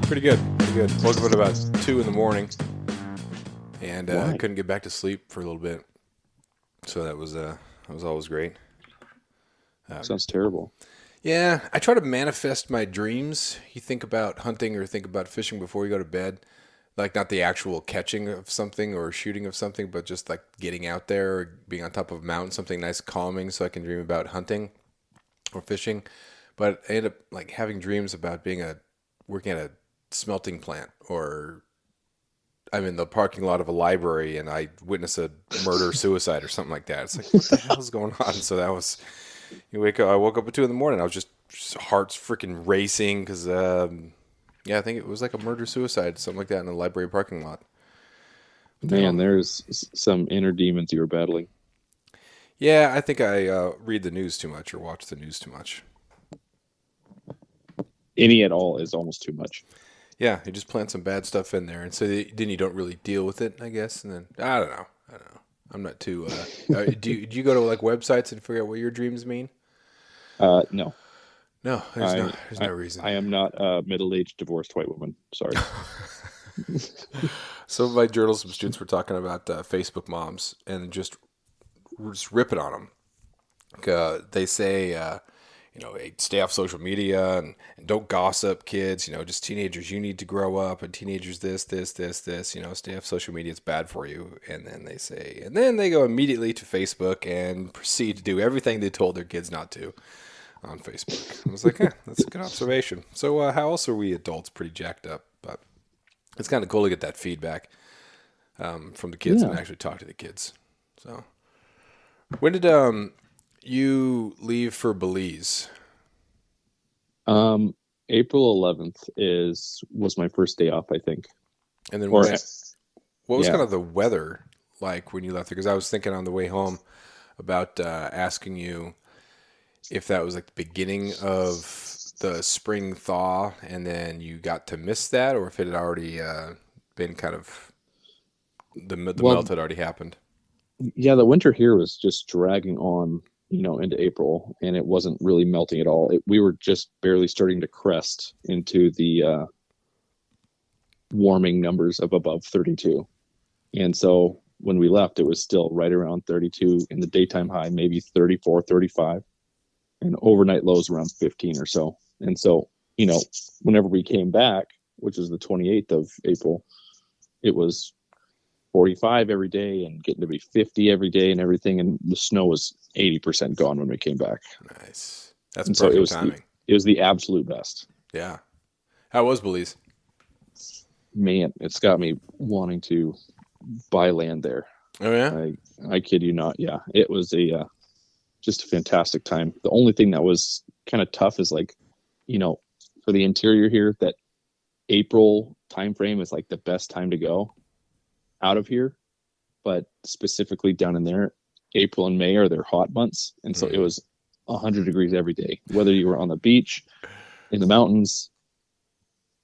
Pretty good. Pretty good. Woke up at about 2 in the morning and Why? couldn't get back to sleep for a little bit. So that was always great. Um, Sounds terrible. yeah, I try to manifest my dreams. You think about hunting or think about fishing before you go to bed. Like not the actual catching of something or shooting of something, but just like getting out there or being on top of a mountain, something nice calming so I can dream about hunting or fishing. But I end up like having dreams about being a working at a smelting plant or I'm in the parking lot of a library and I witness a murder suicide or something like that. It's like, what the hell is going on? So that was, you wake up, I woke up at 2 in the morning. I was just heart's freaking racing because, yeah, I think it was like a murder suicide, something like that in a library parking lot. What the Man, hell? there's some inner demons you were battling. Yeah, I think I read the news too much or watch the news too much. Any at all is almost too much. Yeah, you just plant some bad stuff in there, and so then you don't really deal with it, I guess. And then I don't know. I don't know. I'm not too. Do you go to like websites and figure out what your dreams mean? No, No, there's no I, there's I no reason. I am not a middle-aged divorced white woman. Sorry. Some of my journalism students were talking about Facebook moms and just ripping on them. They say, hey, stay off social media and don't gossip, kids. Just teenagers, you need to grow up, and teenagers, this. Stay off social media, it's bad for you. And then they say, and then they go immediately to Facebook and proceed to do everything they told their kids not to on Facebook. I was like, that's a good observation. So, how else are we adults pretty jacked up? But it's kind of cool to get that feedback from the kids and Yeah. actually talk to the kids. So, when did you leave for Belize? Um, April 11th was my first day off, I think. And then Or what was kind yeah. of the weather like when you left there? Because I was thinking on the way home about asking you if that was like the beginning of the spring thaw, and then you got to miss that, or if it had already been kind of the Well, melt had already happened. yeah, the winter here was just dragging on, into April, and it wasn't really melting at all. We were just barely starting to crest into the warming numbers of above 32. And so when we left, it was still right around 32 in the daytime high, maybe 34, 35, and overnight lows around 15 or so. And so, whenever we came back, which was the 28th of April, it was 45 every day and getting to be 50 every day and everything. And the snow was 80% gone when we came back. Nice. That's And so perfect timing. it was the absolute best. Yeah. How was Belize? Man, it's got me wanting to buy land there. Oh yeah. I I kid you not. Yeah, it was a just a fantastic time. The only thing that was kind of tough is like, you know, for the interior here, that April time frame is like the best time to go out of here. But specifically down in there, April and May are their hot months, and so it Mm. was 100 degrees every day. Whether you were on the beach, in the mountains,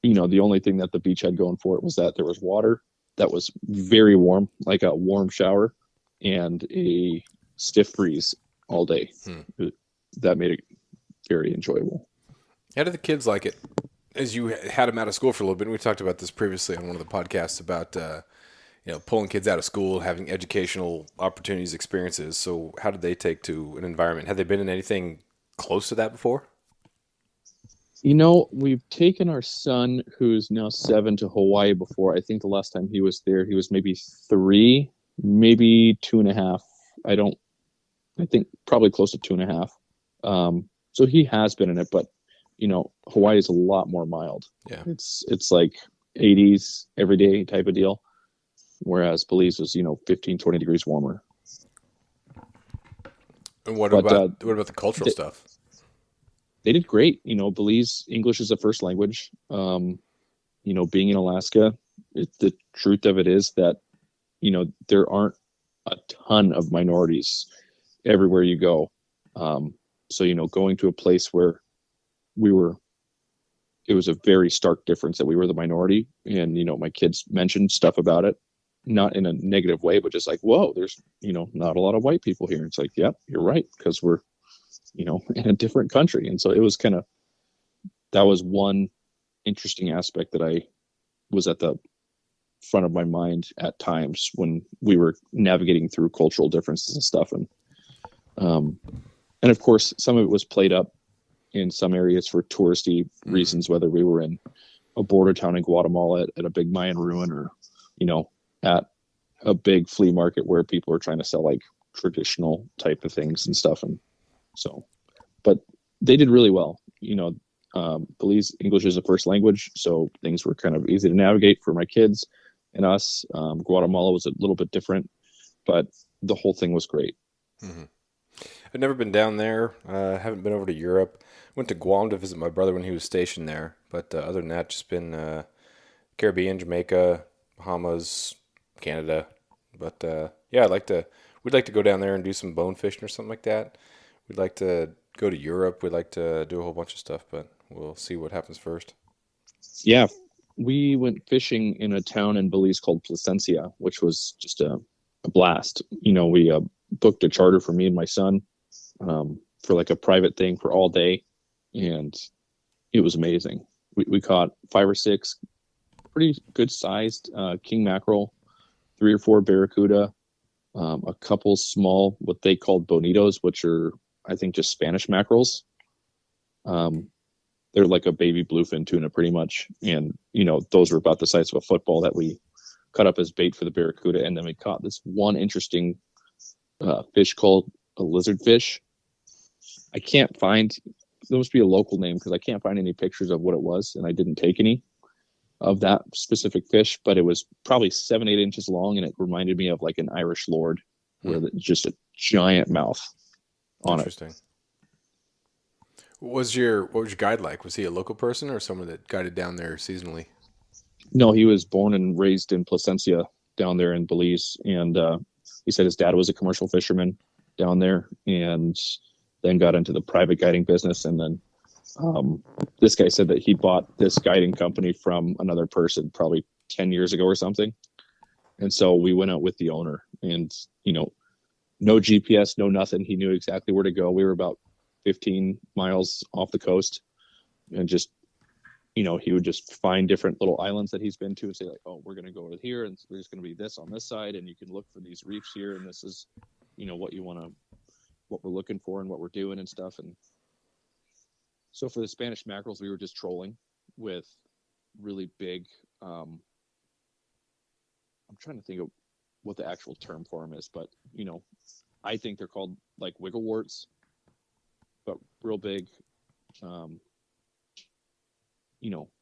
the only thing that the beach had going for it was that there was water that was very warm, like a warm shower, and a stiff breeze all day. Hmm. That made it very enjoyable. How did the kids like it? As you had them out of school for a little bit, and we talked about this previously on one of the podcasts about pulling kids out of school, having educational opportunities, experiences. So, how did they take to an environment? Had they been in anything close to that before? We've taken our son, who's now 7, to Hawaii before. I think the last time he was there, he was maybe 3, maybe 2.5. I don't, I think probably close to 2.5. So he has been in it, but Hawaii is a lot more mild. Yeah. It's like 80s every day type of deal, whereas Belize was 15, 20 degrees warmer. And But what about the cultural they, stuff? they did great. Belize English is a first language. Being in Alaska, the truth of it is that there aren't a ton of minorities everywhere you go. So going to a place where we were, it was a very stark difference that we were the minority. And my kids mentioned stuff about it, not in a negative way, but just like, whoa, there's not a lot of white people here. It's like, yep, you're right, because we're in a different country. And so it was kind of, that was one interesting aspect that I was at the front of my mind at times when we were navigating through cultural differences and stuff. Um, and of course, some of it was played up in some areas for touristy reasons, whether we were in a border town in Guatemala at a big Mayan ruin, or, you know, at a big flea market where people are trying to sell like traditional type of things and stuff. And so, but they did really well. Belize English is a first language, so things were kind of easy to navigate for my kids and us. Guatemala was a little bit different, but the whole thing was great. Mm-hmm. I've never been down there. Haven't been over to Europe. Went to Guam to visit my brother when he was stationed there. But other than that, just been Caribbean, Jamaica, Bahamas, Canada. But yeah, I'd like to. We'd like to go down there and do some bone fishing or something like that. We'd like to go to Europe. We'd like to do a whole bunch of stuff, but we'll see what happens first. Yeah, we went fishing in a town in Belize called Placencia, which was just a blast. We booked a charter for me and my son, for like a private thing for all day, and it was amazing. We caught 5 or 6 pretty good sized king mackerel, 3 or 4 barracuda, a couple small what they called bonitos, which are I think just Spanish mackerels. Um, they're like a baby bluefin tuna pretty much, and those were about the size of a football that we cut up as bait for the barracuda. And then we caught this one interesting fish called a lizard fish. I can't find, there must be a local name because I can't find any pictures of what it was, and I didn't take any of that specific fish, but it was probably 7-8 inches long, and it reminded me of like an Irish lord with just a giant mouth on it. Interesting. What was your guide like? Was he a local person or someone that guided down there seasonally? No, he was born and raised in Placencia down there in Belize, and he said his dad was a commercial fisherman down there, and then got into the private guiding business. And then this guy said that he bought this guiding company from another person probably 10 years ago or something. And so we went out with the owner, and no GPS, no nothing. He knew exactly where to go. We were about 15 miles off the coast, and just he would just find different little islands that he's been to and say like, oh, we're going to go over here, and there's going to be this on this side, and you can look for these reefs here, and this is what we're looking for and what we're doing and stuff. And so for the Spanish mackerels, we were just trolling with really big, I'm trying to think of what the actual term for them is, but I think they're called like wiggleworts, but real big,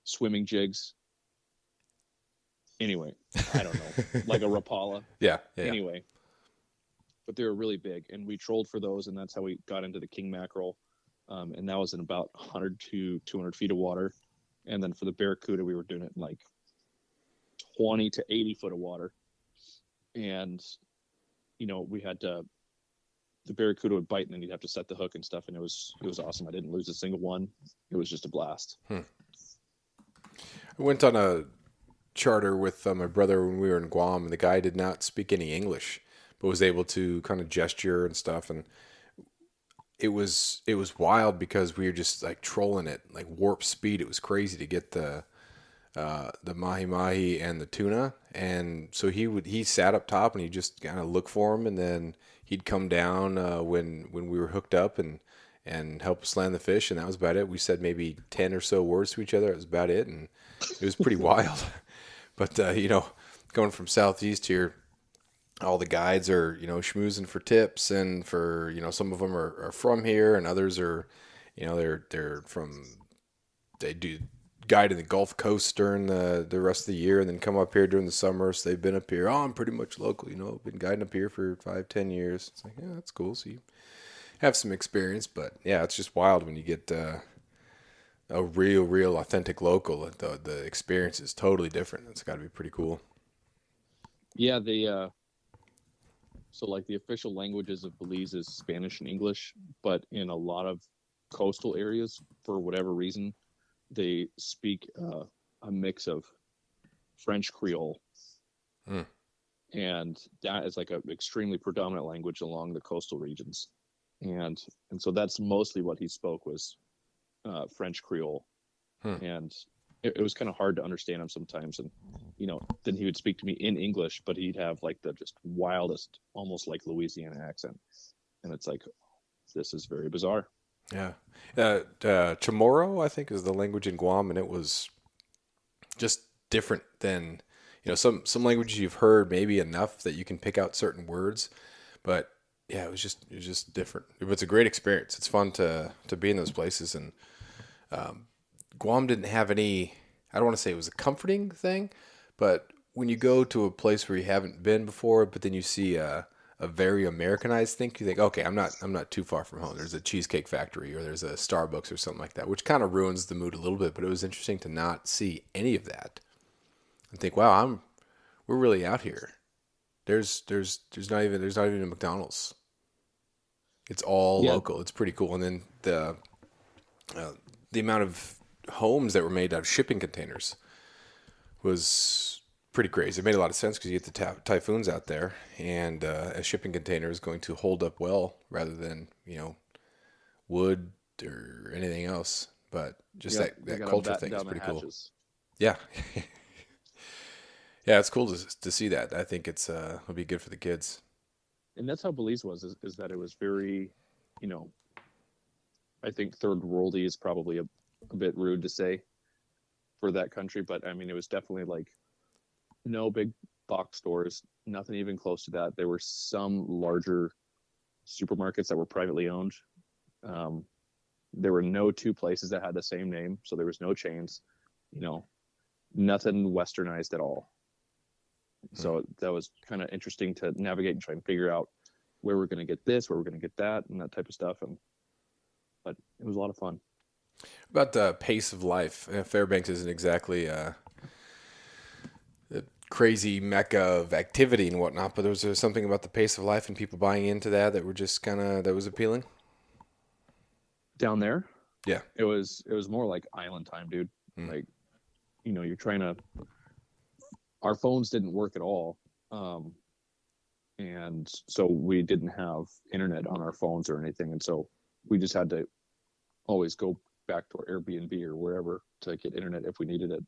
swimming jigs. Anyway, I don't know, like a Rapala. Yeah. Anyway, but they were really big, and we trolled for those, and that's how we got into the king mackerel. And that was in about 100 to 200 feet of water. And then for the barracuda, we were doing it in like 20 to 80 foot of water. And, we had to, the barracuda would bite, and then you'd have to set the hook and stuff. And it was awesome. I didn't lose a single one. It was just a blast. I went on a charter with my brother when we were in Guam, and the guy did not speak any English, but was able to kind of gesture and stuff. And it was wild because we were just like trolling it like warp speed. It was crazy to get the mahi mahi and the tuna. And so he sat up top and he just kind of look for him, and then he'd come down when we were hooked up and help us land the fish, and that was about it. We said maybe 10 or so words to each other. That was about it, and it was pretty wild. But going from southeast here, all the guides are schmoozing for tips, and for some of them are from here, and others are they're from, they do guide in the Gulf Coast during the rest of the year, and then come up here during the summer. So they've been up here. Oh, I'm pretty much local. Been guiding up here for 5-10 years. It's like, yeah, that's cool. So you have some experience, but yeah, it's just wild when you get a real authentic local. The experience is totally different. It's got to be pretty cool. Yeah, so like the official languages of Belize is Spanish and English, but in a lot of coastal areas, for whatever reason, they speak a mix of French Creole. And that is like an extremely predominant language along the coastal regions. And so that's mostly what he spoke was French Creole. And it was kind of hard to understand him sometimes. And, then he would speak to me in English, but he'd have like the just wildest, almost like Louisiana accent. And it's like, this is very bizarre. Yeah. Chamorro, I think, is the language in Guam, and it was just different than, some languages you've heard maybe enough that you can pick out certain words, but yeah, it was just different. It's a great experience. It's fun to be in those places, and Guam didn't have any. I don't want to say it was a comforting thing, but when you go to a place where you haven't been before, but then you see a very Americanized thing, you think, okay, I'm not too far from home. There's a cheesecake factory or there's a Starbucks or something like that, which kind of ruins the mood a little bit. But it was interesting to not see any of that and think, wow, we're really out here. There's not even a McDonald's. It's all Yeah. local. It's pretty cool. And then the amount of homes that were made out of shipping containers was pretty crazy. It made a lot of sense because you get the typhoons out there, and a shipping container is going to hold up well rather than wood or anything else. But just Yep. that They that got them culture batten thing is down the pretty cool. hatches. Yeah, yeah, it's cool to see that. I think it'll be good for the kids. And that's how Belize was, is that it was very, you know, I think third worldy is probably a bit rude to say for that country, but I mean, it was definitely like no big box stores, nothing even close to that. There were some larger supermarkets that were privately owned. Um, there were no two places that had the same name, so there was no chains, you know, nothing westernized at all. Hmm. So that was kind of interesting to navigate and try and figure out where we're going to get this, where we're going to get that, and that type of stuff. And but it was a lot of fun. About the pace of life, Fairbanks isn't exactly a crazy mecca of activity and whatnot, but there was something about the pace of life and people buying into that were just that was appealing. Down there, Yeah. it was more like island time, dude. Mm. Like, you're trying to. Our phones didn't work at all, and so we didn't have internet on our phones or anything, and so we just had to always go back to our Airbnb or wherever to get internet if we needed it.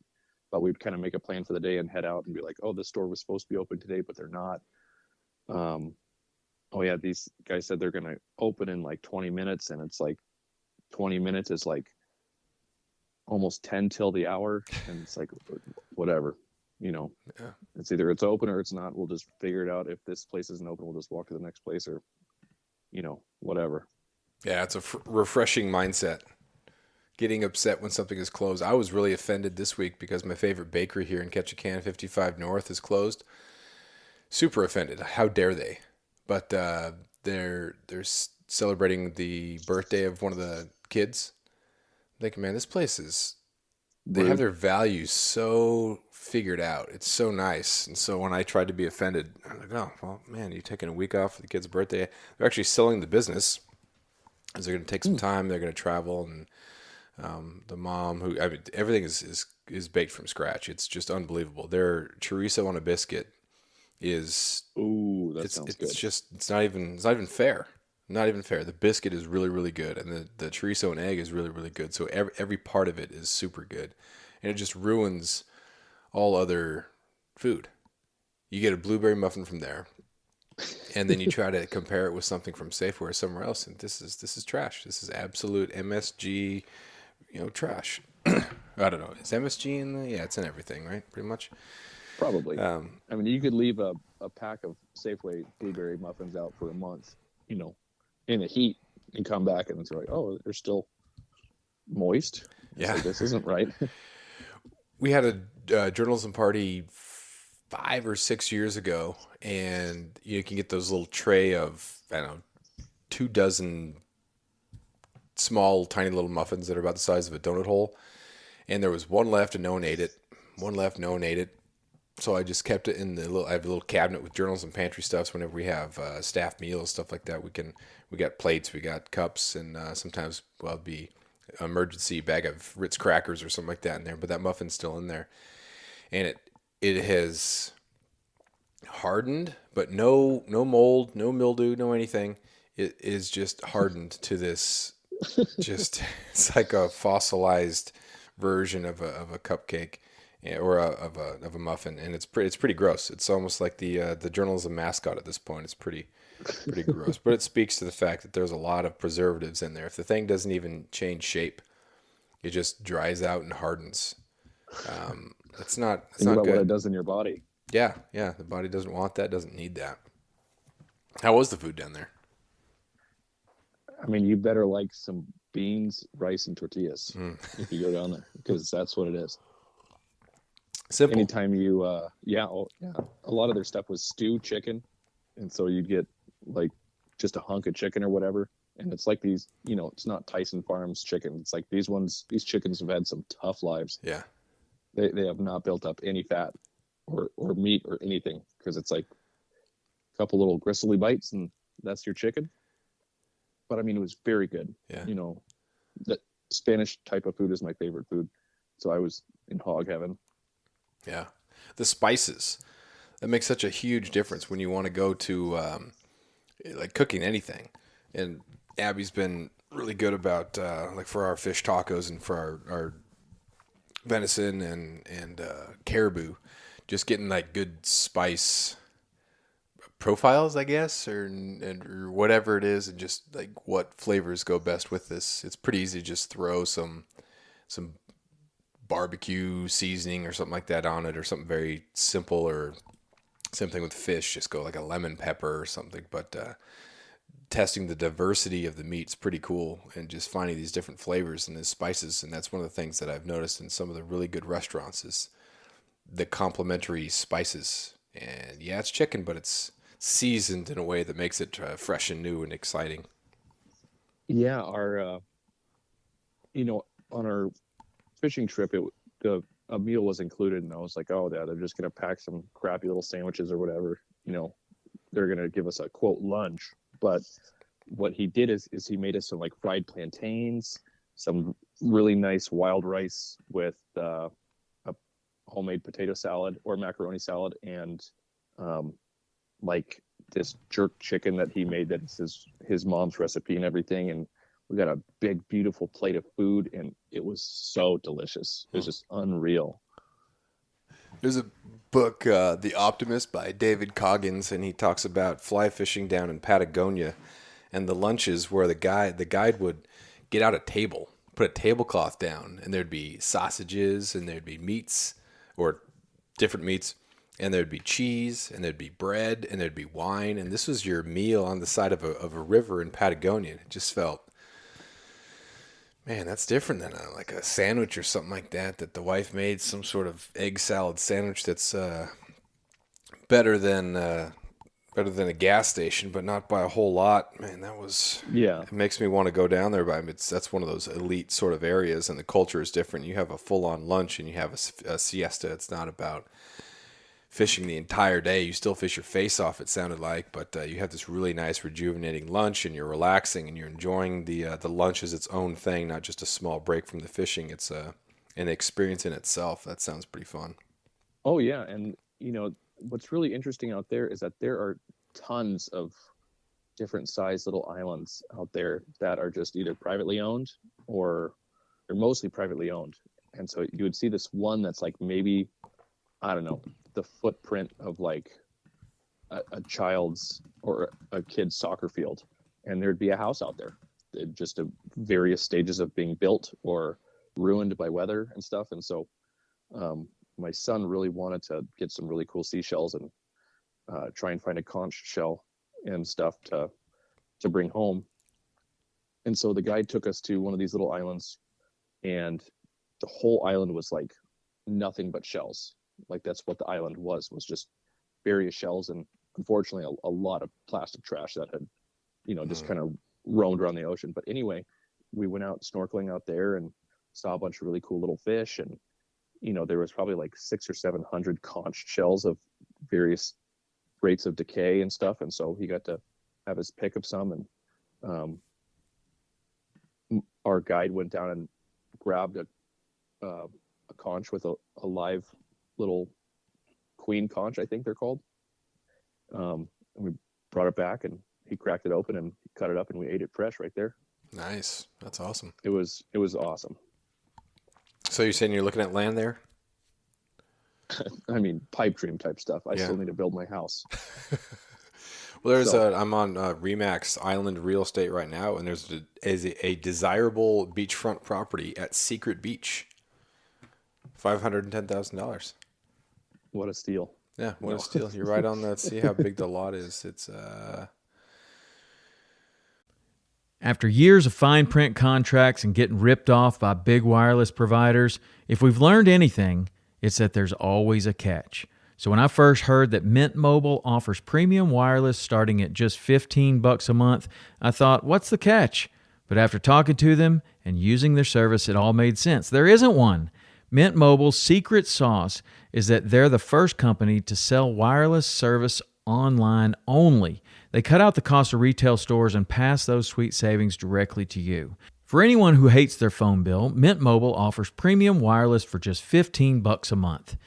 But we'd kind of make a plan for the day and head out and be like, oh, this store was supposed to be open today, but they're not. Um, oh yeah, these guys said they're gonna open in like 20 minutes, and it's like 20 minutes is like almost 10 till the hour, and it's like whatever, you know. Yeah. It's either it's open or it's not. We'll just figure it out. If this place isn't open, we'll just walk to the next place, or whatever. Yeah, it's a refreshing mindset. Getting upset when something is closed. I was really offended this week because my favorite bakery here in Ketchikan, 55 North, is closed. Super offended. How dare they? But they're celebrating the birthday of one of the kids. Like, man, this place is. They have Rude. their values so figured out. It's so nice. And so when I tried to be offended, I'm like, oh, well, man, you're taking a week off for the kid's birthday. They're actually selling the business because they're going to take some time. They're going to travel, and the mom, who I mean, everything is baked from scratch. It's just unbelievable. Their chorizo on a biscuit is Ooh, that it's sounds it's good. just it's not even fair. Not even fair. The biscuit is really really good, and the chorizo and egg is really really good. So every part of it is super good, and it just ruins all other food. You get a blueberry muffin from there, and then you try to compare it with something from Safeway or somewhere else, and this is trash. This is absolute MSG, trash. I don't know. Is MSG in the? Yeah, it's in everything, right? Pretty much. Probably. Um, I mean, you could leave a pack of Safeway blueberry muffins out for a month, you know, in the heat, and come back and it's like, oh, they're still moist. It's yeah, like, this isn't right. we had a journalism party 5 or 6 years ago, and you can get those little tray of I don't know 2 dozen small, tiny little muffins that are about the size of a donut hole. And there was one left, and no one ate it. One left, no one ate it. So I just kept it in the little. I have a little cabinet with journals and pantry stuffs. Whenever we have staff meals, stuff like that, we got plates, we got cups, and sometimes it'd be emergency bag of Ritz crackers or something like that in there. But that muffin's still in there, and it has hardened, but no mold, no mildew, no anything. It is just hardened to this. Just it's like a fossilized version of a cupcake, or of a muffin, and it's pretty gross. It's almost like the journalism mascot at this point. It's pretty gross, but it speaks to the fact that there's a lot of preservatives in there. If the thing doesn't even change shape, it just dries out and hardens. It's Think not about what good. it does in your body. Yeah, yeah. The body doesn't want that. Doesn't need that. How was the food down there? I mean, you better like some beans, rice, and tortillas Mm. if you go down there, because that's what it is. Simple. Anytime you, yeah, oh, yeah, a lot of their stuff was stew chicken, and so you'd get like just a hunk of chicken or whatever, and it's like these, it's not Tyson Farms chicken. It's like these ones, these chickens have had some tough lives. Yeah, They have not built up any fat or meat or anything, because it's like a couple little gristly bites and that's your chicken. But I mean, it was very good. yeah, The Spanish type of food is my favorite food, so I was in hog heaven. yeah. The spices, that makes such a huge difference when you want to go to like cooking anything. And Abby's been really good about like for our fish tacos and for our venison and caribou, just getting like good spice profiles, I guess, or whatever it is, and just like what flavors go best with this. It's pretty easy to just throw some barbecue seasoning or something like that on it, or something very simple, or same thing with fish, just go like a lemon pepper or something. But testing the diversity of the meat's pretty cool, and just finding these different flavors and the spices. And that's one of the things that I've noticed in some of the really good restaurants is the complementary spices. And yeah, it's chicken, but it's seasoned in a way that makes it fresh and new and exciting. Yeah, our on our fishing trip, the a meal was included, and I was like, oh, yeah, they're just gonna pack some crappy little sandwiches or whatever. They're gonna give us a quote lunch. But what he did is he made us some like fried plantains, some really nice wild rice with a homemade potato salad or macaroni salad, and um, like this jerk chicken that he made, that's his mom's recipe and everything. And we got a big beautiful plate of food, and it was so delicious. It was just unreal. There's a book, The Optimist by David Coggins, and he talks about fly fishing down in Patagonia and the lunches where the guide would get out a table, put a tablecloth down, and there'd be sausages and there'd be meats or different meats, and there'd be cheese and there'd be bread and there'd be wine, and this was your meal on the side of a river in Patagonia. It just felt, man, that's different than like a sandwich or something like that the wife made, some sort of egg salad sandwich that's better than uh, better than a gas station, but not by a whole lot. Man, that was. Yeah. It makes me want to go down there, but I mean, that's one of those elite sort of areas, and the culture is different. You have a full on lunch and you have a siesta. It's not about fishing the entire day. You still fish your face off, it sounded like, but you have this really nice rejuvenating lunch, and you're relaxing and you're enjoying the lunch as its own thing, not just a small break from the fishing. It's an experience in itself. That sounds pretty fun. Oh yeah, and what's really interesting out there is that there are tons of different sized little islands out there that are just either privately owned, or they're mostly privately owned. And so you would see this one that's like maybe, I don't know, the footprint of like a child's or a kid's soccer field, and there'd be a house out there, just at various stages of being built or ruined by weather and stuff. And so my son really wanted to get some really cool seashells and try and find a conch shell and stuff to bring home. And so the guide took us to one of these little islands, and the whole island was like nothing but shells. Like that's what the island was just various shells, and unfortunately a lot of plastic trash that had, just kind of roamed around the ocean. But anyway, we went out snorkeling out there and saw a bunch of really cool little fish, and there was probably like 600 or 700 conch shells of various rates of decay and stuff. And so he got to have his pick of some, and our guide went down and grabbed a conch with a live little queen conch, I think they're called. And we brought it back, and he cracked it open and cut it up, and we ate it fresh right there. Nice. That's awesome. It was awesome. So you're saying you're looking at land there? I mean, pipe dream type stuff. I Yeah. still need to build my house. Well, So I'm on Remax Island Real Estate right now, and is a desirable beachfront property at Secret Beach, $510,000. what a steal. Yeah, what a No. steal! You're right on that. See how big the lot is. It's After years of fine print contracts and getting ripped off by big wireless providers, if we've learned anything, it's that there's always a catch. So when I first heard that Mint Mobile offers premium wireless starting at just $15 a month, I thought, what's the catch? But after talking to them and using their service, it all made sense. There isn't one. Mint Mobile's secret sauce is that they're the first company to sell wireless service online only. They cut out the cost of retail stores and pass those sweet savings directly to you. For anyone who hates their phone bill, Mint Mobile offers premium wireless for just $15 a month.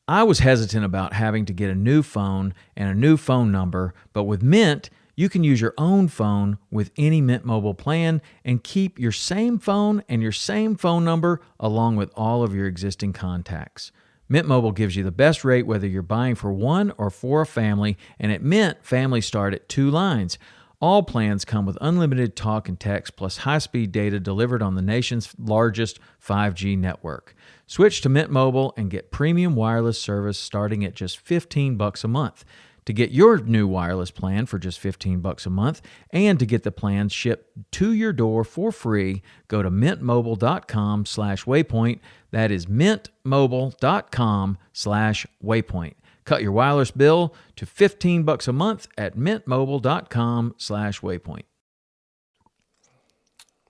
I was hesitant about having to get a new phone and a new phone number, but with Mint, you can use your own phone with any Mint Mobile plan and keep your same phone and your same phone number along with all of your existing contacts. Mint Mobile gives you the best rate whether you're buying for one or for a family, and at Mint, families start at 2 lines. All plans come with unlimited talk and text plus high-speed data delivered on the nation's largest 5G network. Switch to Mint Mobile and get premium wireless service starting at just $15 a month. To get your new wireless plan for just $15 a month and to get the plans shipped to your door for free, go to mintmobile.com/waypoint. That is mintmobile.com/waypoint. Cut your wireless bill to $15 a month at mintmobile.com/waypoint.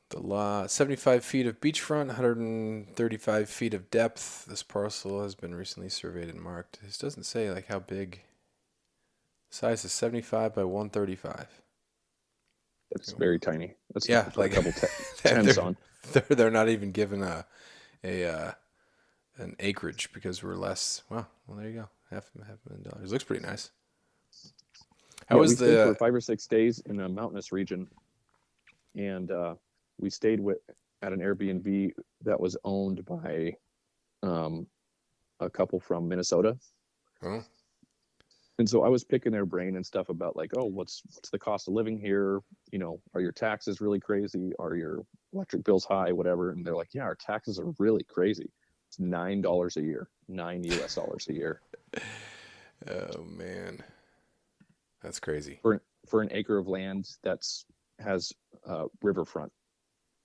the lot, 75 feet of beachfront, 135 feet of depth. This parcel has been recently surveyed and marked. This doesn't say like how big. Size is 75 by 135. That's very tiny. That's Yeah, like like a couple tens on. they're not even given an acreage because we're less. Well, there you go. Half $500,000. Looks pretty nice. How Yeah, was we stayed for the 5 or 6 days in a mountainous region, and we stayed at an Airbnb that was owned by a couple from Minnesota. oh, And so I was picking their brain and stuff about like, oh, what's the cost of living here? You know, are your taxes really crazy? Are your electric bills high? Whatever. And they're like, yeah, our taxes are really crazy. It's $9 a year, $9 a year oh man, that's crazy. for an acre of land has riverfront.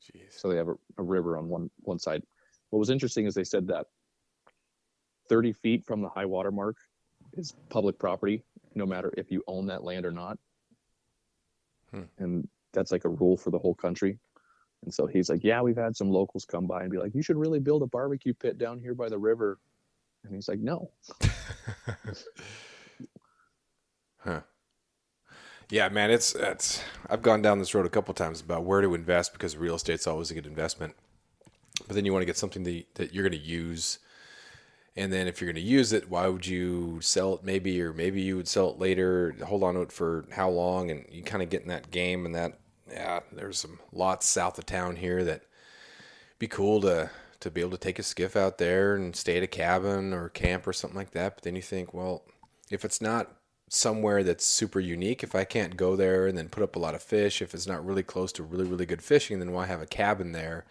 Jeez. So they have a river on one side. What was interesting is they said that 30 feet from the high water mark is public property, no matter if you own that land or not. And that's like a rule for the whole country. And so he's like, yeah, we've had some locals come by and be like, you should really build a barbecue pit down here by the river. And he's like, no. Huh. Yeah, man, it's I've gone down this road a couple times about where to invest because real estate's always a good investment. But then you want to get something that you're going to use. And then if you're going to use it, why would you sell it maybe, or maybe you would sell it later, hold on to it for how long? And you kind of get in that game, and that, yeah, there's some lots south of town here that be cool to be able to take a skiff out there and stay at a cabin or camp or something like that. But then you think, well, if it's not somewhere that's super unique, if I can't go there and then put up a lot of fish, if it's not really close to really, really good fishing, then why have a cabin there?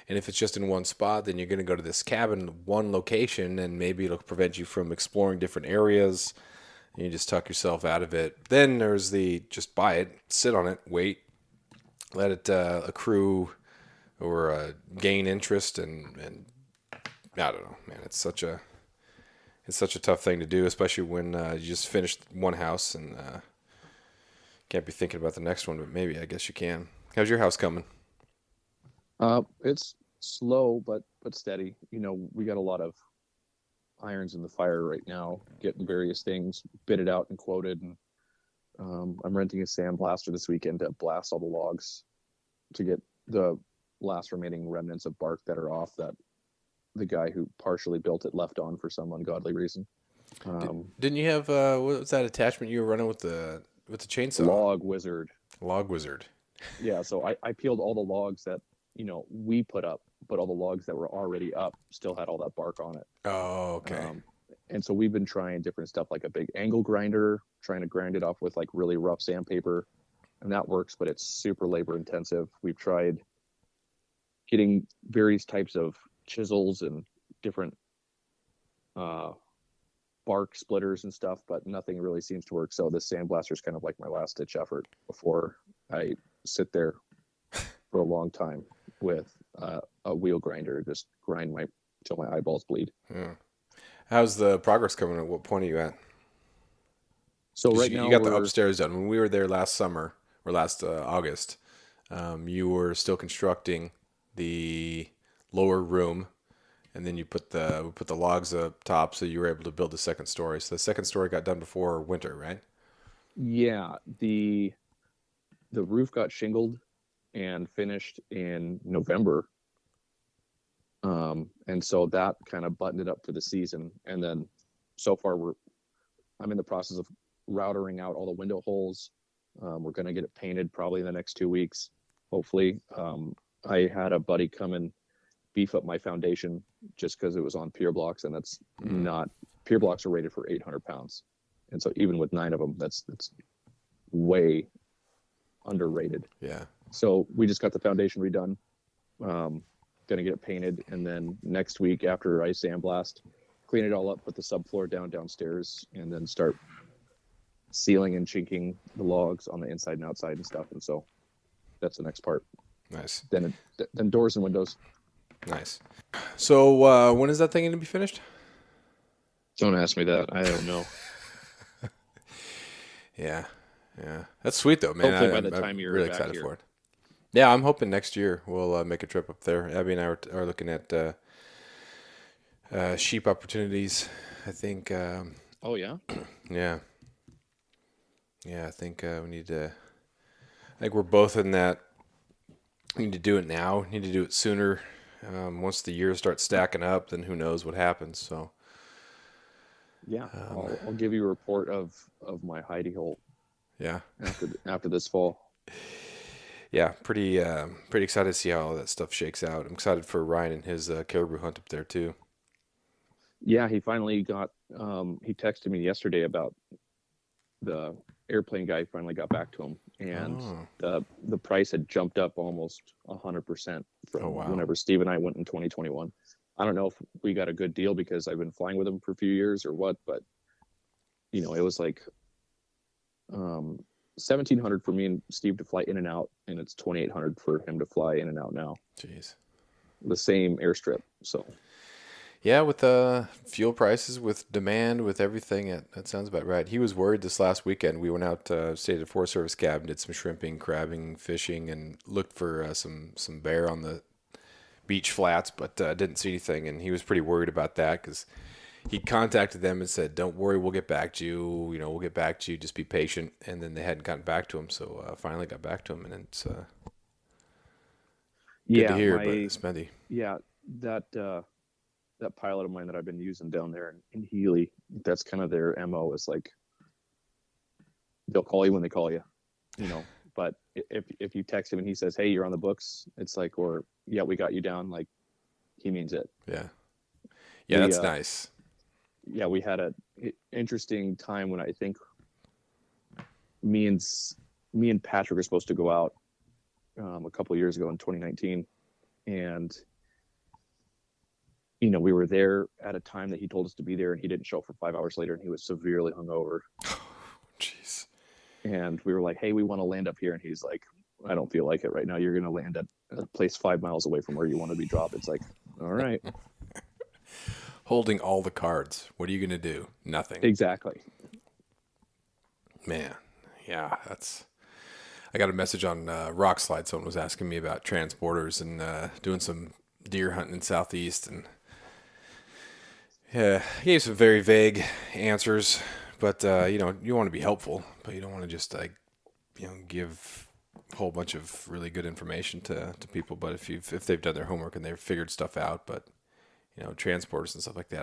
And if it's just in one spot, then you're going to go to this cabin, one location, and maybe it'll prevent you from exploring different areas. And you just tuck yourself out of it. Then there's the just buy it, sit on it, wait, let it accrue or gain interest, and I don't know, man. It's such a tough thing to do, especially when you just finished one house and can't be thinking about the next one. But maybe I guess you can. How's your house coming? It's slow but steady. You know, we got a lot of irons in the fire right now, getting various things bitted out and quoted. And I'm renting a sandblaster this weekend to blast all the logs to get the last remaining remnants of bark that are off that the guy who partially built it left on for some ungodly reason. Didn't you have what was that attachment you were running with the chainsaw? Log wizard. Log wizard. Yeah, so I peeled all the logs that, you know, we put up but all the logs that were already up still had all that bark on it. Oh, okay. And so we've been trying different stuff, like a big angle grinder, trying to grind it off with like really rough sandpaper, and that works, but it's super labor intensive. We've tried getting various types of chisels and different bark splitters and stuff, but nothing really seems to work. So this sandblaster is kind of like my last ditch effort before I sit there for a long time with a wheel grinder, just grind till my eyeballs bleed. Yeah. How's the progress coming? At what point are you at? So 'Cause right you, now you got the upstairs done. When we were there last summer or last August, you were still constructing the lower room, and then we put the logs up top, so you were able to build the second story. So the second story got done before winter, right? yeah, the roof got shingled and finished in November. And so that kind of buttoned it up for the season. And then so far I'm in the process of routering out all the window holes. We're going to get it painted probably in the next 2 weeks, hopefully. I had a buddy come and beef up my foundation just because it was on pier blocks, and that's not, pier blocks are rated for 800 pounds. And so even with 9 of them, that's way underrated. Yeah. So we just got the foundation redone. Going to get it painted, and then next week after I sandblast, clean it all up, put the subfloor downstairs, and then start sealing and chinking the logs on the inside and outside and stuff. And so that's the next part. Nice. Then doors and windows. Nice. So when is that thing going to be finished? Don't ask me that. I don't know. Yeah. That's sweet though, man. Hopefully by the I'm time you're really back excited here. for it. Yeah, I'm hoping next year we'll make a trip up there. Abby and I are looking at sheep opportunities. I think. Oh yeah. Yeah. I think we need to. I think we're both in that. We need to do it now. We need to do it sooner. Once the years start stacking up, then who knows what happens. So. Yeah, I'll give you a report of my hidey hole. Yeah. After this fall. Yeah, pretty excited to see how all that stuff shakes out. I'm excited for Ryan and his caribou hunt up there too. Yeah, he finally got. He texted me yesterday about the airplane guy. Finally got back to him, and the price had jumped up almost 100% from whenever Steve and I went in 2021. I don't know if we got a good deal because I've been flying with him for a few years or what, but it was like $1,700 for me and Steve to fly in and out, and it's $2,800 for him to fly in and out now. Jeez, the same airstrip. So yeah, with the fuel prices, with demand, with everything, that sounds about right. He was worried this last weekend. We went out, stayed at a Forest Service cabin, did some shrimping, crabbing, fishing, and looked for some bear on the beach flats, but didn't see anything. And he was pretty worried about that because he contacted them and said, "Don't worry, we'll get back to you. We'll get back to you. Just be patient." And then they hadn't gotten back to him, so finally got back to him, and it's good to hear. But spendy. Yeah, that pilot of mine that I've been using down there in Healy, that's kind of their MO. Is like they'll call you when they call you, But if you text him and he says, "Hey, you're on the books," it's like, or "Yeah, we got you down," like he means it. Yeah, that's nice. Yeah, we had a interesting time when I think me and Patrick were supposed to go out a couple of years ago in 2019, and we were there at a time that he told us to be there, and he didn't show up for 5 hours later, and he was severely hungover. Jeez. And we were like, "Hey, we want to land up here," and he's like, "I don't feel like it right now. You're going to land at a place 5 miles away from where you want to be dropped." It's like, all right. Holding all the cards. What are you going to do? Nothing. Exactly. Man, yeah, I got a message on Rock Slide. Someone was asking me about transporters and doing some deer hunting in Southeast, and yeah, I gave some very vague answers. But you want to be helpful, but you don't want to just give a whole bunch of really good information to people. But if they've done their homework and they've figured stuff out, but transporters and stuff like that,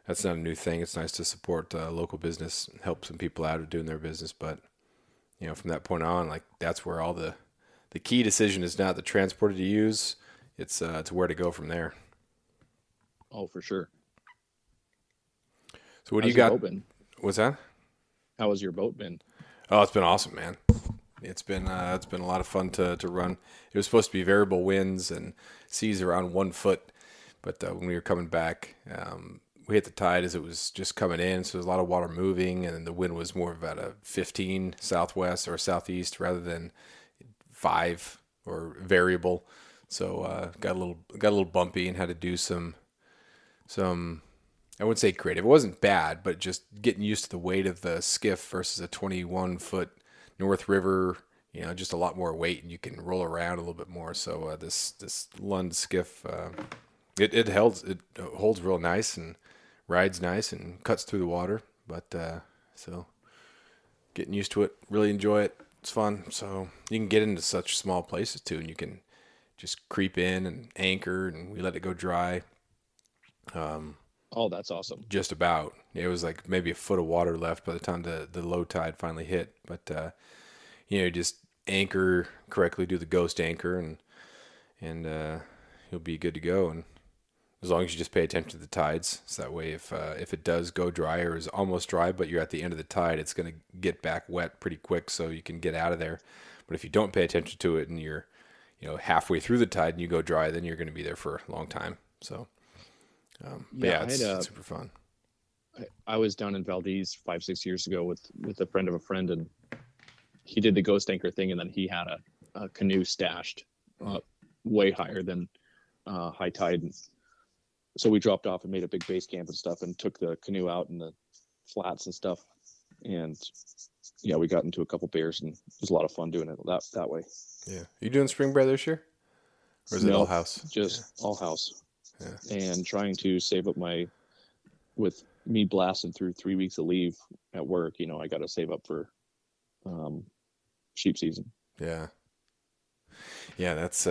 that's not a new thing. It's nice to support local business and help some people out of doing their business. But from that point on, like that's where all the key decision is not the transporter to use. it's where to go from there. Oh, for sure. So what do you How's your got? boat been? What's that? How has your boat been? Oh, it's been awesome, man. It's been a lot of fun to run. It was supposed to be variable winds and seas around 1 foot, but when we were coming back, we hit the tide as it was just coming in, so there's a lot of water moving, and then the wind was more about a 15 southwest or southeast rather than 5 or variable. So got a little bumpy and had to do some I wouldn't say creative. It wasn't bad, but just getting used to the weight of the skiff versus a 21-foot North River, just a lot more weight, and you can roll around a little bit more. So this Lund skiff, it holds real nice and rides nice and cuts through the water. But so getting used to it, really enjoy it. It's fun. So you can get into such small places too, and you can just creep in and anchor, and we let it go dry. Oh, that's awesome. Just about. It was like maybe a foot of water left by the time the low tide finally hit. But just anchor correctly, do the ghost anchor, and you'll be good to go. And as long as you just pay attention to the tides, so that way if it does go dry or is almost dry, but you're at the end of the tide, it's going to get back wet pretty quick, so you can get out of there. But if you don't pay attention to it and you're halfway through the tide and you go dry, then you're going to be there for a long time. So. It's super fun. I was down in Valdez 5-6 years ago with a friend of a friend, and he did the ghost anchor thing, and then he had a canoe stashed way higher than high tide. And so we dropped off and made a big base camp and stuff, and took the canoe out in the flats and stuff. And yeah, we got into a couple bears, and it was a lot of fun doing it that way. Yeah, you doing spring bear this year, or is it all house? Just all house. Yeah. And trying to save up with me blasting through 3 weeks of leave at work, I got to save up for sheep season. Yeah. Yeah, that's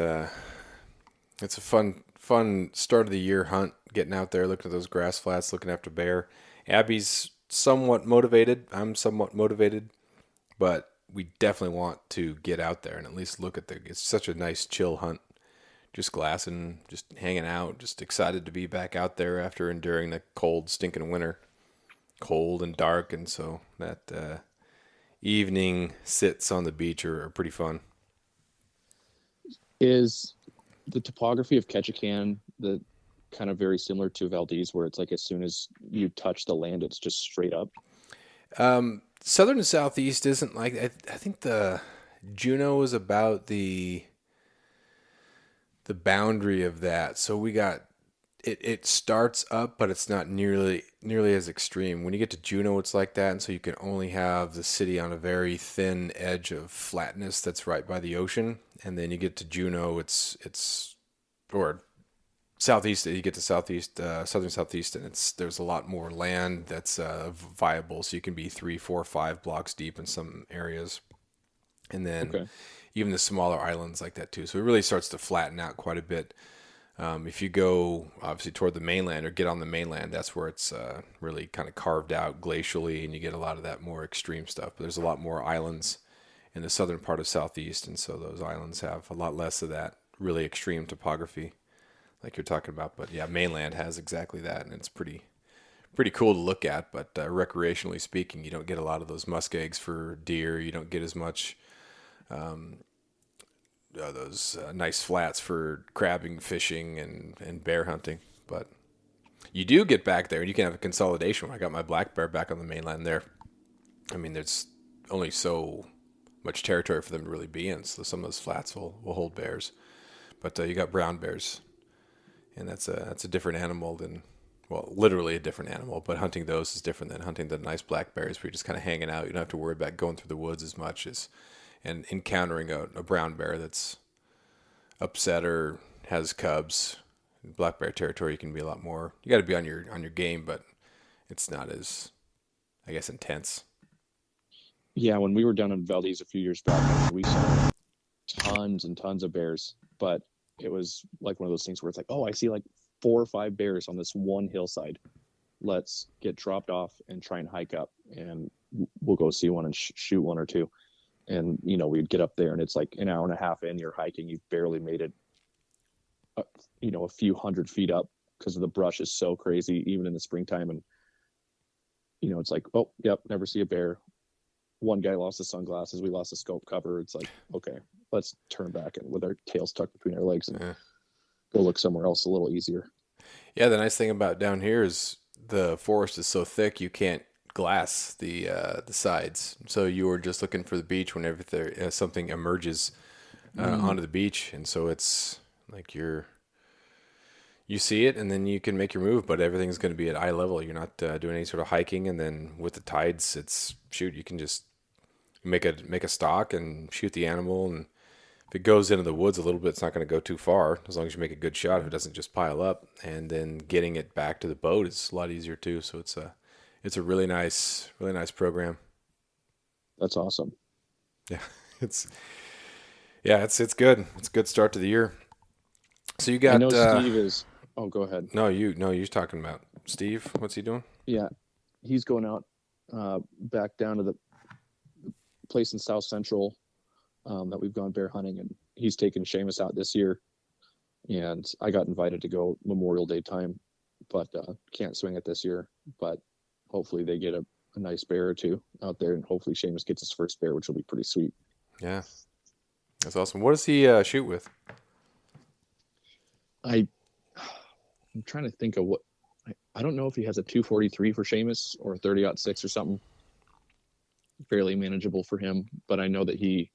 it's a fun start of the year hunt, getting out there, looking at those grass flats, looking after bear. Abby's somewhat motivated. I'm somewhat motivated, but we definitely want to get out there and at least look at it's such a nice chill hunt. Just glassing, just hanging out, just excited to be back out there after enduring the cold, stinking winter. Cold and dark, and so that evening sits on the beach are pretty fun. Is the topography of Ketchikan the kind of very similar to Valdez, where it's like as soon as you touch the land, it's just straight up? Southern and southeast isn't like I think the Juneau is about the boundary of that. So we got it starts up, but it's not nearly as extreme. When you get to Juneau, it's like that, and so you can only have the city on a very thin edge of flatness that's right by the ocean. And then you get to Juneau, it's or southeast. You get to southern southeast, and there's a lot more land that's viable. So you can be 3, 4, 5 blocks deep in some areas, and then even the smaller islands like that too. So it really starts to flatten out quite a bit. If you go obviously toward the mainland or get on the mainland, that's where it's really kind of carved out glacially, and you get a lot of that more extreme stuff. But there's a lot more islands in the southern part of southeast, and so those islands have a lot less of that really extreme topography like you're talking about. But yeah, mainland has exactly that, and it's pretty cool to look at. But recreationally speaking, you don't get a lot of those muskegs for deer. You don't get as much those nice flats for crabbing, fishing, and bear hunting. But you do get back there, and you can have a consolidation. When I got my black bear back on the mainland there, I mean, there's only so much territory for them to really be in, so some of those flats will hold bears. But you got brown bears, and that's a different animal than, well, literally a different animal, but hunting those is different than hunting the nice black bears where you're just kind of hanging out. You don't have to worry about going through the woods as much and encountering a brown bear that's upset or has cubs. In black bear territory, you can be a lot more. You got to be on your game, but it's not as, I guess, intense. Yeah, when we were down in Valdez a few years back, we saw tons and tons of bears, but it was like one of those things where it's like, oh, I see like 4 or 5 bears on this one hillside. Let's get dropped off and try and hike up, and we'll go see one and shoot 1 or 2. And we'd get up there, and it's like an hour and a half in, you're hiking, you've barely made it a, a few 100 feet up because the brush is so crazy, even in the springtime. And, it's like, oh, yep, never see a bear. One guy lost his sunglasses. We lost the scope cover. It's like, okay, let's turn back and with our tails tucked between our legs and go look somewhere else a little easier. Yeah, the nice thing about down here is the forest is so thick you can't glass the sides. So you were just looking for the beach whenever something emerges onto the beach, and so it's like you see it and then you can make your move, but everything's going to be at eye level. You're not doing any sort of hiking, and then with the tides, you can just make a stalk and shoot the animal, and if it goes into the woods a little bit, it's not going to go too far as long as you make a good shot. If it doesn't just pile up, and then getting it back to the boat is a lot easier too. So it's a really nice program. That's awesome. Yeah, it's good. It's a good start to the year. So you got. I know Steve is. Oh, go ahead. No, you're talking about Steve. What's he doing? Yeah, he's going out back down to the place in South Central that we've gone bear hunting, and he's taken Seamus out this year. And I got invited to go Memorial Day time, but can't swing it this year. But hopefully they get a nice bear or two out there, and hopefully Seamus gets his first bear, which will be pretty sweet. Yeah, that's awesome. What does he shoot with? I'm trying to think of what. I don't know if he has a 243 for Seamus or a 30-06 or something. Fairly manageable for him, but I know that he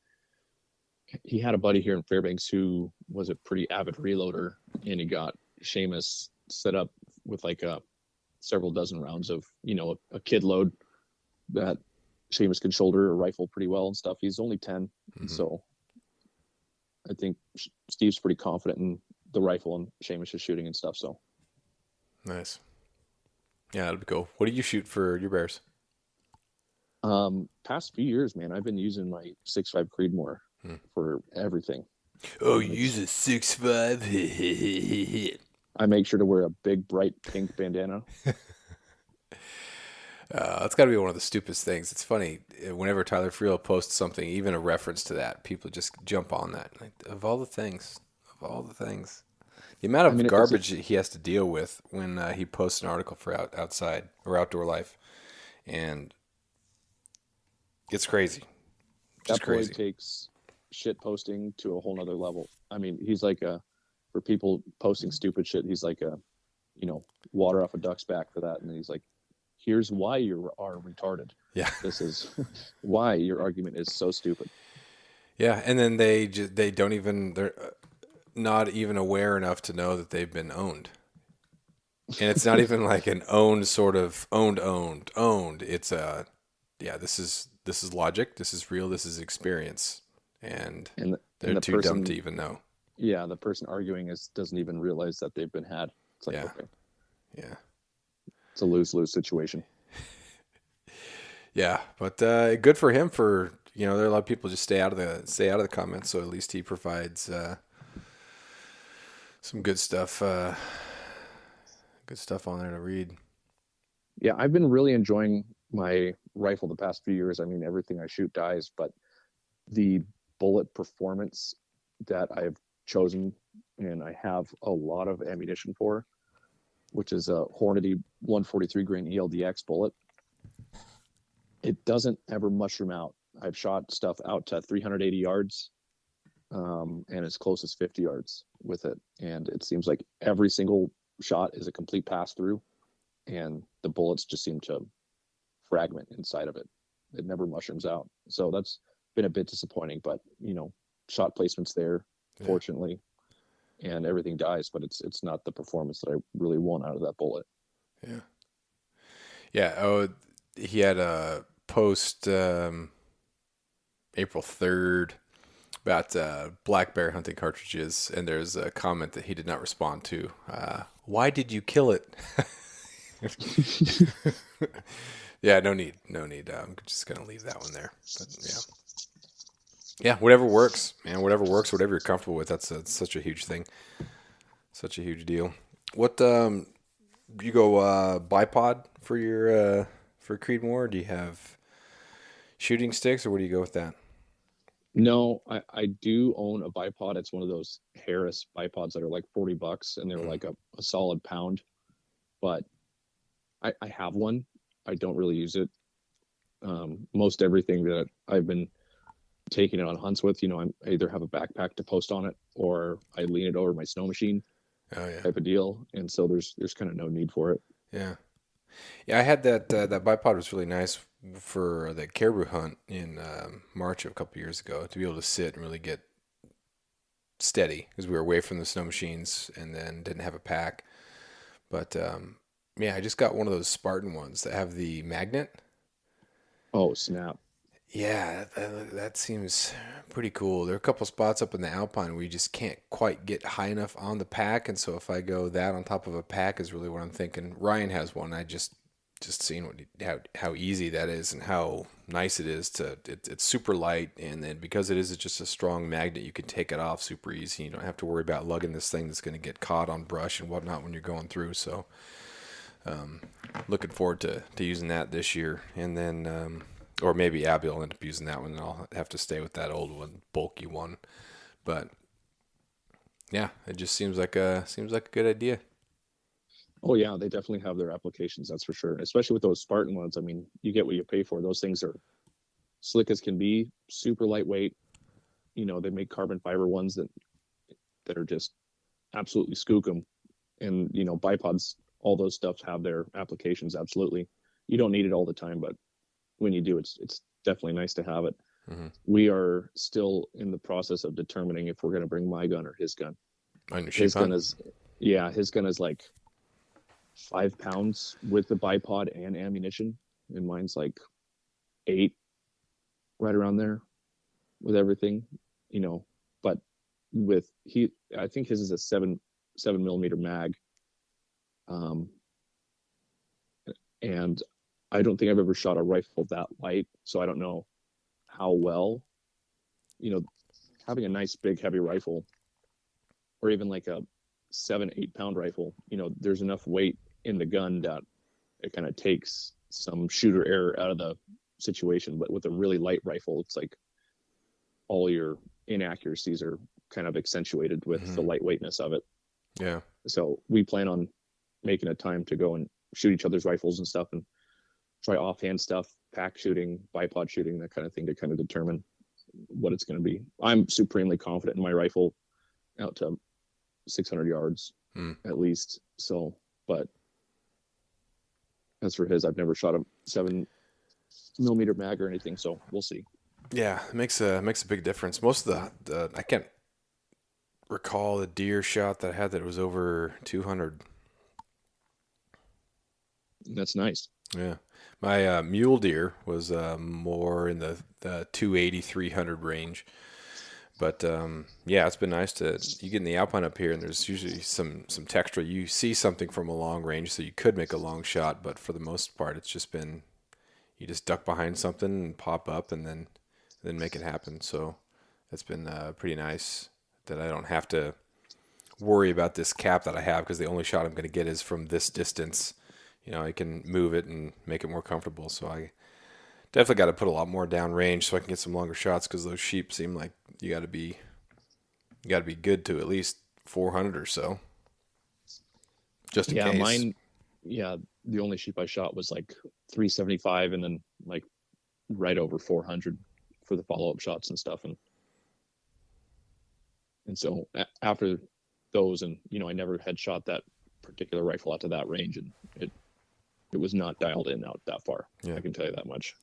had a buddy here in Fairbanks who was a pretty avid reloader, and he got Seamus set up with like several dozen rounds of a kid load that Seamus can shoulder a rifle pretty well and stuff. He's only 10, and so I think Steve's pretty confident in the rifle and Seamus is shooting and stuff. So nice. Yeah, that'd be cool. What do you shoot for your bears? Past few years, man, I've been using my 6.5 Creedmoor for everything. Oh, you use a 6.5? I make sure to wear a big, bright pink bandana. That's got to be one of the stupidest things. It's funny, whenever Tyler Friel posts something, even a reference to that, people just jump on that. Like, of all the things. The amount of garbage he has to deal with when he posts an article for outside or outdoor life, and it's crazy. Just that boy crazy. Takes shit posting to a whole nother level. I mean, he's like for people posting stupid shit, he's like water off a duck's back for that. And he's like, here's why you are retarded. Yeah. This is why your argument is so stupid. Yeah. And then they're not even aware enough to know that they've been owned. And it's not even like an owned sort of owned. It's this is logic. This is real. This is experience. And they're too dumb to even know. Yeah. The person arguing doesn't even realize that they've been had. It's like, okay. Yeah. It's a lose-lose situation. Yeah. But, good for him for, there are a lot of people just stay out of the comments. So at least he provides, some good stuff on there to read. Yeah, I've been really enjoying my rifle the past few years. I mean, everything I shoot dies, but the bullet performance that I've chosen and I have a lot of ammunition for, which is a Hornady 143 grain ELDX bullet, it doesn't ever mushroom out. I've shot stuff out to 380 yards and as close as 50 yards with it. And it seems like every single shot is a complete pass through, and the bullets just seem to fragment inside of it. It never mushrooms out. So that's been a bit disappointing, but shot placement's there, fortunately, and everything dies, but it's not the performance that I really want out of that bullet. Yeah. Yeah. Oh, he had a post April 3rd about black bear hunting cartridges, and there's a comment that he did not respond to. Why did you kill it? Yeah, no need. I'm just gonna leave that one there. But yeah, whatever works, man. Whatever works, whatever you're comfortable with. That's such a huge thing, such a huge deal. What you go bipod for your for Creedmoor? Or do you have shooting sticks, or where do you go with that? No, I do own a bipod. It's one of those Harris bipods that are like $40 and they're Mm. like a solid pound. But I have one. I don't really use it. Most everything that I've been taking it on hunts with, I either have a backpack to post on it or I lean it over my snow machine Oh yeah, type of deal. And so there's kind of no need for it. yeah, yeah. I had that bipod was really nice for the caribou hunt in March of a couple years ago to be able to sit and really get steady because we were away from the snow machines and then didn't have a pack. But yeah, I just got one of those Spartan ones that have the magnet. Oh, snap. Yeah, that seems pretty cool. There are a couple spots up in the Alpine where you just can't quite get high enough on the pack, and so if I go that on top of a pack is really what I'm thinking. Ryan has one. I just seen how easy that is and how nice it is it's super light, and then because it's just a strong magnet, you can take it off super easy. You don't have to worry about lugging this thing that's going to get caught on brush and whatnot when you're going through. So looking forward to using that this year, and then or maybe Abby will end up using that one, and I'll have to stay with that old one, bulky one. But yeah, it just seems like a good idea. Oh yeah, they definitely have their applications, that's for sure. Especially with those Spartan ones. I mean, you get what you pay for. Those things are slick as can be, super lightweight. They make carbon fiber ones that are just absolutely skookum. And bipods, all those stuff have their applications. Absolutely, you don't need it all the time, but when you do, it's definitely nice to have it. Hmm. We are still in the process of determining if we're going to bring my gun or his gun. On your sheep His gun hunt? is, yeah, his gun is like 5 pounds with the bipod and ammunition, and mine's like 8, right around there with everything. you know. But I think his is a 7 millimeter mag, um, and I don't think I've ever shot a rifle that light, so I don't know how well, you know, having a nice big heavy rifle, or even like a 7-8 pound rifle, there's enough weight in the gun that it kind of takes some shooter error out of the situation. But with a really light rifle, it's like all your inaccuracies are kind of accentuated with Hmm. the lightweightness of it. Yeah. So we plan on making a time to go and shoot each other's rifles and stuff, and try offhand stuff, pack shooting, bipod shooting, that kind of thing, to kind of determine what it's going to be. I'm supremely confident in my rifle out to 600 yards Mm. at least. So, but as for his, I've never shot a 7 millimeter mag or anything, so we'll see. Yeah, it makes a big difference. Most of the I can't recall the deer shot that I had that was over 200. That's nice. Yeah. My mule deer was more in the 280, 300 range. But yeah, it's been nice you get in the Alpine up here, and there's usually some texture. You see something from a long range, so you could make a long shot, but for the most part, it's just been you just duck behind something and pop up, and then make it happen. So it's been pretty nice that I don't have to worry about this cap that I have because the only shot I'm going to get is from this distance. I can move it and make it more comfortable. So I definitely got to put a lot more down range so I can get some longer shots because those sheep seem like you got to be good to at least 400 or so, just in Yeah, case. mine. Yeah, the only sheep I shot was like 375, and then like right over 400 for the follow up shots and stuff, and so after those, and I never had shot that particular rifle out to that range, and it was not dialed in out that far. Yeah, I can tell you that much.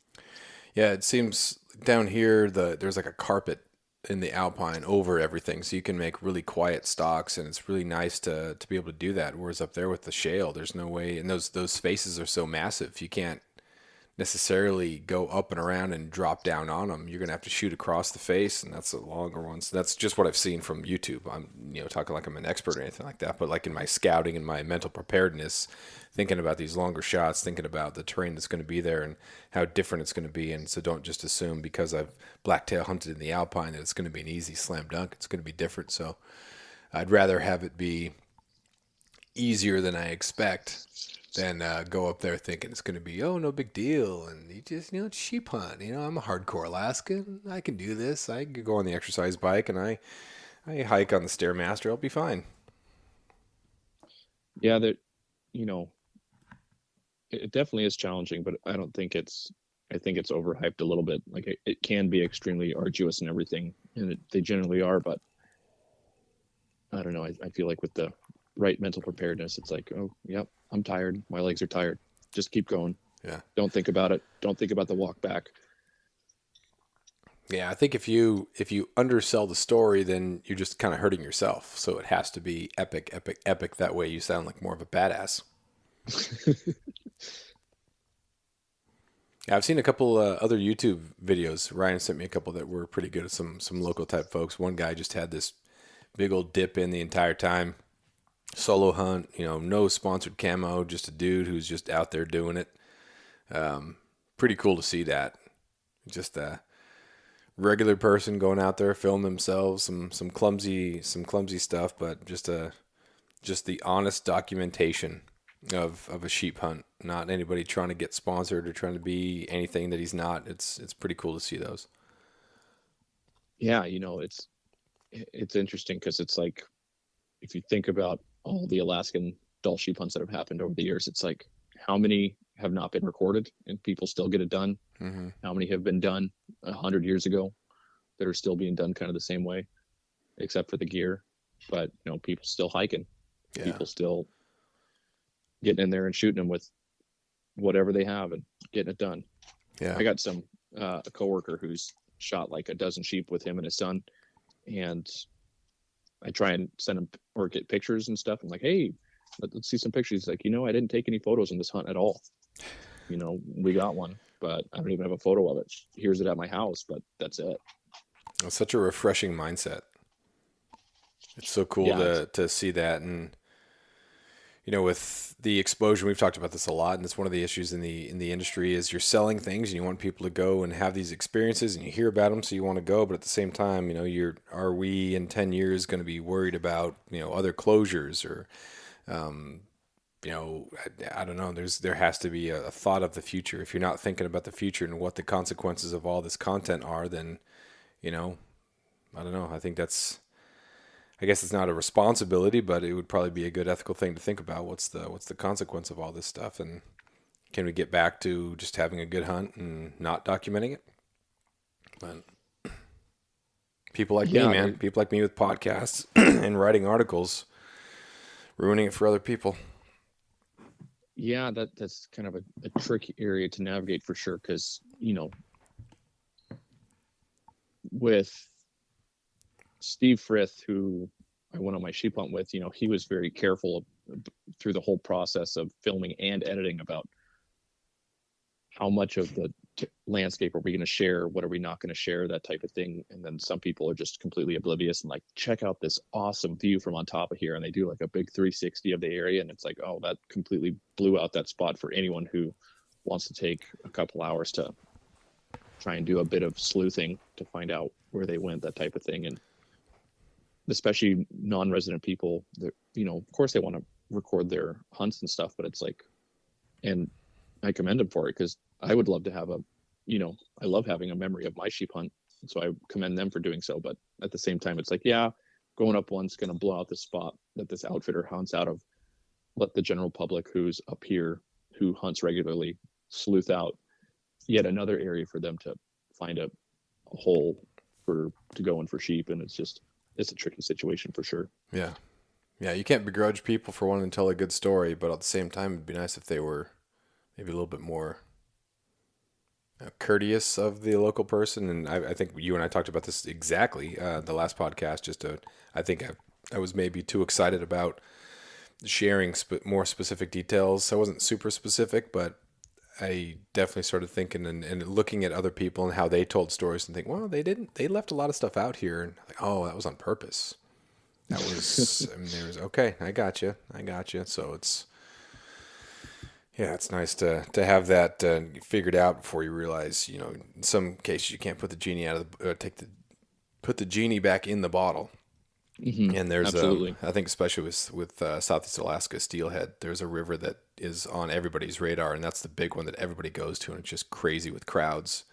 yeah. It seems down here there's like a carpet in the Alpine over everything, so you can make really quiet stalks, and it's really nice to be able to do that. Whereas up there with the shale, there's no way, and those spaces are so massive, you can't necessarily go up and around and drop down on them. You're gonna have to shoot across the face, and that's a longer one. So that's just what I've seen from YouTube. I'm talking like I'm an expert or anything like that, but like in my scouting and my mental preparedness, thinking about these longer shots, thinking about the terrain that's going to be there and how different it's going to be. And so don't just assume because I've blacktail hunted in the Alpine that it's going to be an easy slam dunk. It's going to be different. So I'd rather have it be easier than I expect than go up there thinking it's going to be, oh, no big deal. And you just, it's sheep hunt. I'm a hardcore Alaskan. I can do this. I can go on the exercise bike and I hike on the Stairmaster. I'll be fine. Yeah, that, it definitely is challenging, but I think it's overhyped a little bit. Like it can be extremely arduous and everything, and they generally are, but I don't know. I feel like with the right mental preparedness, it's like, oh, yep, I'm tired. My legs are tired. Just keep going. Yeah. Don't think about it. Don't think about the walk back. Yeah, I think if you undersell the story, then you're just kind of hurting yourself. So it has to be epic, epic, epic. That way you sound like more of a badass. Yeah, I've seen a couple other YouTube videos. Ryan sent me a couple that were pretty good. Some local type folks. One guy just had this big old dip in the entire time. Solo hunt, no sponsored camo, just a dude who's just out there doing it. Pretty cool to see that. Just a regular person going out there, film themselves, some clumsy stuff, but just the honest documentation of a sheep hunt. Not anybody trying to get sponsored or trying to be anything that he's not. It's pretty cool to see those. Yeah, it's interesting because it's like, if you think about all the Alaskan Dall sheep hunts that have happened over the years, it's like, how many have not been recorded and people still get it done? Mm-hmm. How many have been done 100 years ago that are still being done kind of the same way, except for the gear? But people still hiking, Yeah. people still getting in there and shooting them with whatever they have and getting it done. Yeah. I got a coworker who's shot like a dozen sheep with him and his son, and I try and send him or get pictures and stuff. I'm like, hey, let's see some pictures. He's like, I didn't take any photos in this hunt at all. We got one, but I don't even have a photo of it. Here's it at my house, but that's it. It's such a refreshing mindset. It's so cool to see that. And, with the exposure, we've talked about this a lot, and it's one of the issues in the industry is you're selling things and you want people to go and have these experiences and you hear about them, so you want to go. But at the same time, are we in 10 years going to be worried about, other closures or, I don't know. There has to be a thought of the future. If you're not thinking about the future and what the consequences of all this content are, then, I don't know. I guess it's not a responsibility, but it would probably be a good ethical thing to think about. What's the consequence of all this stuff, and can we get back to just having a good hunt and not documenting it? But people like me, man, people like me with podcasts and writing articles, ruining it for other people. Yeah, that's kind of a tricky area to navigate for sure, because with Steve Frith, who I went on my sheep hunt with, he was very careful through the whole process of filming and editing about how much of the landscape are we going to share, what are we not going to share, that type of thing. And then some people are just completely oblivious and like, check out this awesome view from on top of here, and they do like a big 360 of the area, and it's like, oh, that completely blew out that spot for anyone who wants to take a couple hours to try and do a bit of sleuthing to find out where they went, that type of thing. And especially non-resident people, of course they want to record their hunts and stuff, but it's like, and I commend them for it, because I would love to have I love having a memory of my sheep hunt. So I commend them for doing so. But at the same time, it's like, yeah, going up one's going to blow out the spot that this outfitter hunts out of. Let the general public who's up here, who hunts regularly, sleuth out yet another area for them to find a hole to go in for sheep. And it's a tricky situation for sure. Yeah. Yeah, you can't begrudge people for wanting to tell a good story, but at the same time, it'd be nice if they were maybe a little bit more courteous of the local person. And I think you and I talked about this exactly the last podcast. I think I was maybe too excited about sharing more specific details. I wasn't super specific, but I definitely started thinking and looking at other people and how they told stories and think, well, they left a lot of stuff out here. And like, oh, that was on purpose. That was, okay, I got you. So it's nice to have that figured out before you realize, in some cases you can't put the genie put the genie back in the bottle. And there's Absolutely. I think especially with Southeast Alaska steelhead, there's a river that is on everybody's radar, and that's the big one that everybody goes to, and it's just crazy with crowds.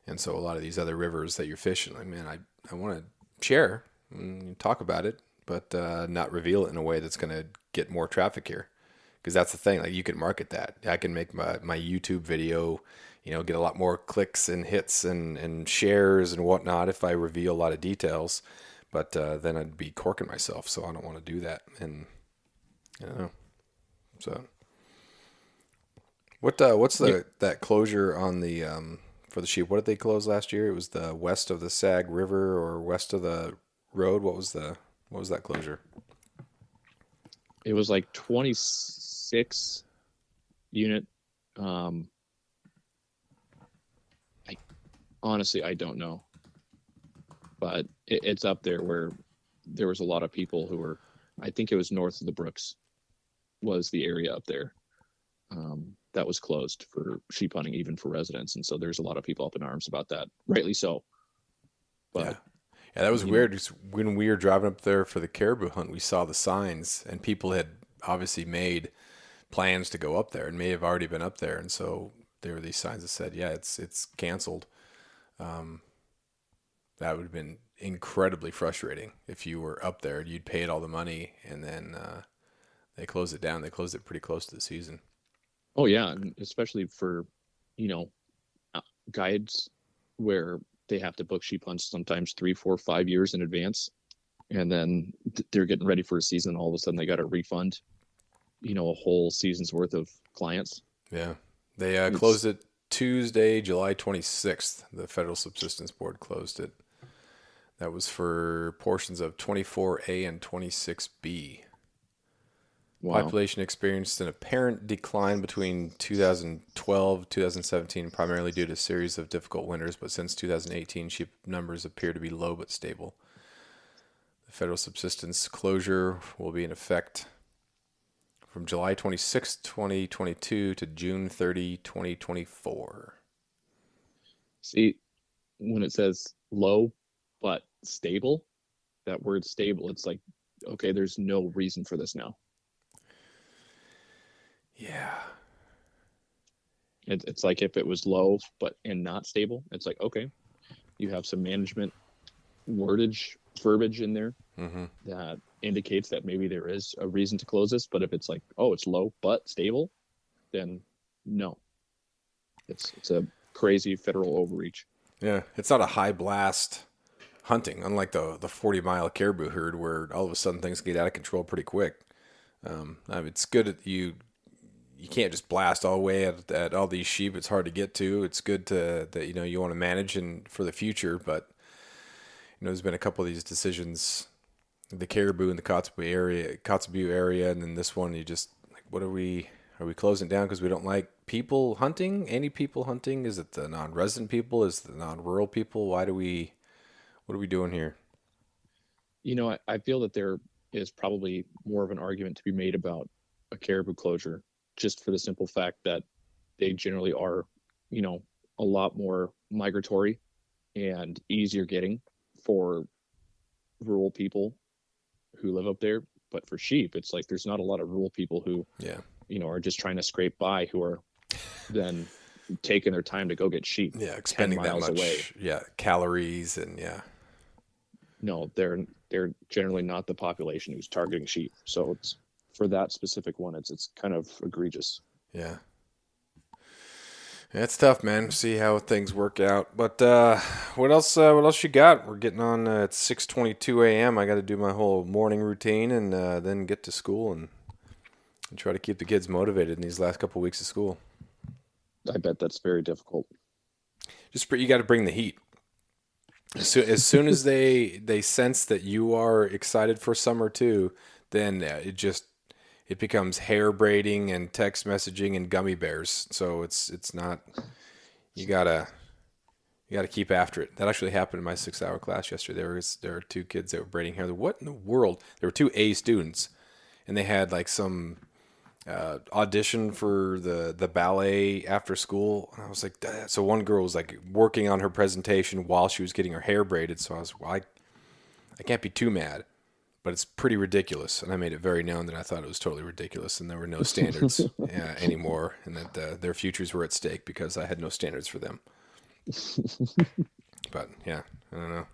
And so a lot of these other rivers that you're fishing, like, man, I want to share and talk about it, but not reveal it in a way that's going to get more traffic here. Because that's the thing, like you can market that. I can make my YouTube video, get a lot more clicks and hits and shares and whatnot if I reveal a lot of details. But then I'd be corking myself, so I don't want to do that. And I don't know. So what's that closure on the for the sheep? What did they close last year? It was the west of the Sag River or west of the road. What was that closure? It was like 26 unit. I honestly, I don't know, but it's up there where there was a lot of people who were, I think it was north of the Brooks was the area up there. That was closed for sheep hunting, even for residents. And so there's a lot of people up in arms about that, rightly so. But yeah, that was weird. When we were driving up there for the caribou hunt, we saw the signs, and people had obviously made plans to go up there and may have already been up there. And so there were these signs that said, yeah, it's canceled. That would have been incredibly frustrating if you were up there and you'd paid all the money and then they closed it down. They closed it pretty close to the season. Oh yeah, and especially for, guides where they have to book sheep hunts sometimes 3, 4, 5 years in advance, and then they're getting ready for a season. All of a sudden, they got to refund, a whole season's worth of clients. Yeah, they closed it Tuesday, July 26th. The Federal Subsistence Board closed it. That was for portions of 24A and 26B. Wow. Population experienced an apparent decline between 2012 2017, primarily due to a series of difficult winters, but since 2018, sheep numbers appear to be low but stable. The federal subsistence closure will be in effect from July 26, 2022 to June 30, 2024. See, when it says low but stable, that word stable, it's like, okay, there's no reason for this now. Yeah. It's like if it was low and not stable, it's like, okay, you have some management verbiage in there that indicates that maybe there is a reason to close this. But if it's like, oh, it's low but stable, then no. It's a crazy federal overreach. Yeah, it's not a high blast hunting, unlike the 40-mile caribou herd where all of a sudden things get out of control pretty quick. It's good that you can't just blast all the way at all these sheep. It's hard to get to. It's good that you want to manage and for the future, but there's been a couple of these decisions, the caribou in the Kotzebue area, and then this one. You just like, are we closing down because we don't like people hunting? Any people hunting? Is it the non-resident people? Is it the non-rural people? What are we doing here? I feel that there is probably more of an argument to be made about a caribou closure, just for the simple fact that they generally are, a lot more migratory and easier getting for rural people who live up there. But for sheep, it's like there's not a lot of rural people who, are just trying to scrape by, who are then taking their time to go get sheep. Yeah, expending 10 miles that much. Away. Yeah, calories and No, they're generally not the population who's targeting sheep. So it's for that specific one. It's kind of egregious. Yeah. It's tough, man. See how things work out. But what else you got? We're getting on at 6:22 a.m. I got to do my whole morning routine and then get to school and try to keep the kids motivated in these last couple of weeks of school. I bet that's very difficult. You got to bring the heat. As soon as they sense that you are excited for summer too, then it becomes hair braiding and text messaging and gummy bears. So it's not, you gotta keep after it. That actually happened in my 6-hour class yesterday. There were 2 kids that were braiding hair. What in the world? There were 2 A students, and they had like some audition for the ballet after school. And I was like, so one girl was like working on her presentation while she was getting her hair braided. So I was, I can't be too mad. but it's pretty ridiculous. And I made it very known that I thought it was totally ridiculous, and there were no standards anymore, and that their futures were at stake because I had no standards for them. But yeah, I don't know.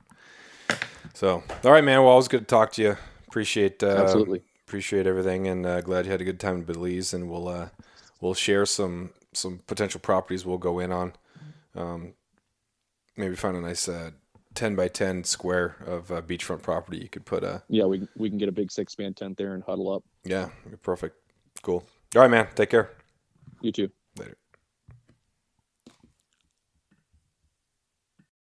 So, all right, man. Well, always good to talk to you. Absolutely. Appreciate everything, and glad you had a good time in Belize. And we'll share some potential properties we'll go in on. Maybe find a nice 10 by 10 square of beachfront property you could put a. Yeah, we can get a big 6-man tent there and huddle up. Yeah, perfect. Cool. All right, man. Take care. You too. Later.